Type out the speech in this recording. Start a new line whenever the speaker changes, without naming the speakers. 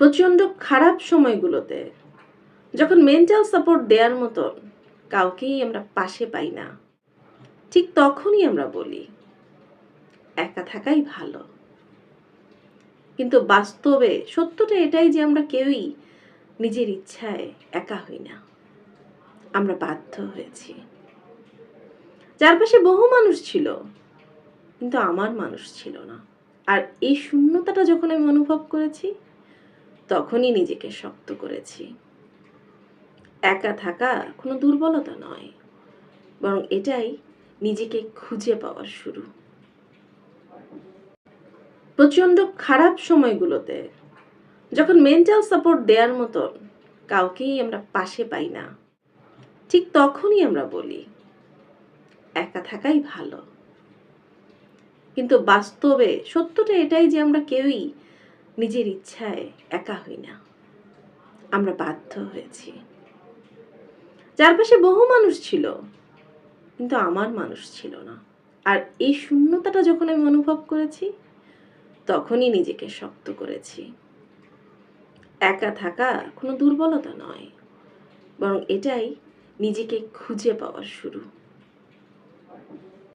প্রচণ্ড খারাপ সময়গুলোতে যখন মেন্টাল সাপোর্ট দেওয়ার মতন কাউকেই আমরা পাশে পাই না, ঠিক তখনই আমরা বলি একা থাকাই ভালো। কিন্তু বাস্তবে সত্যটা এটাই যে আমরা কেউই নিজের ইচ্ছায় একা হই না, আমরা বাধ্য হয়েছি। চারপাশে বহু মানুষ ছিল, কিন্তু আমার মানুষ ছিল না। আর এই শূন্যতাটা যখন আমি অনুভব করেছি, তখনই নিজেকে শক্ত করেছি। একা থাকা কোনো দুর্বলতা নয়, বরং এটাই নিজেকে খুঁজে পাওয়ার শুরু। প্রচণ্ড খারাপ সময়গুলোতে যখন মেন্টাল সাপোর্ট দেওয়ার মতন কাউকেই আমরা পাশে পাই না, ঠিক তখনই আমরা বলি একা থাকাই ভালো। কিন্তু বাস্তবে সত্যটা এটাই যে আমরা কেউই নিজের ইচ্ছায় একা হই না, আমরা বাধ্য হয়েছি। চারপাশে বহু মানুষ ছিল, কিন্তু আমার মানুষ ছিল না। আর এই শূন্যতাটা যখন আমি অনুভব করেছি, তখনই নিজেকে শক্ত করেছি। একা থাকা কোনো দুর্বলতা নয়, বরং এটাই নিজেকে খুঁজে পাওয়ার শুরু।